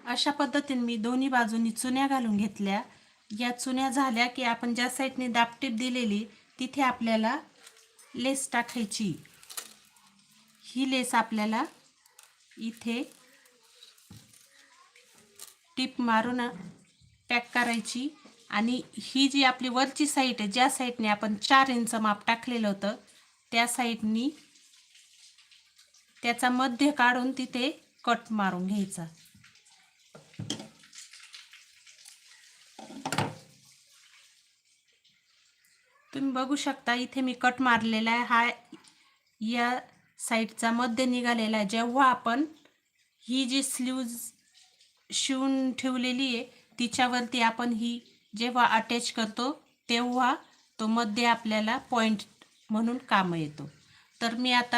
अशा पद्धतीने मी दोन्ही बाजूनी चुन्या घालून घेतल्या. या चुन्या झाल्या की आपण ज्या साईडने दाबटीप दिलेली तिथे आपल्याला लेस टाकायची. ही लेस आपल्याला इथे टिप मारून पॅक करायची आणि ही जी आपली वरची साईड आहे, ज्या साईडने आपण 4 इंच माप टाकलेलं होतं त्या साईडनी त्याचा मध्य काढून तिथे कट मारून घ्यायचा. तुम्ही बघू शकता इथे मी कट मारलेला आहे. हा या साईडचा मध्य निघालेला आहे. जेव्हा आपण ही जी स्लीव्ज शिवून ठेवलेली आहे तिच्यावरती आपण ही जेव्हा अटॅच करतो तेव्हा तो मध्य आपल्याला पॉइंट म्हणून काम येतो. तर मी आता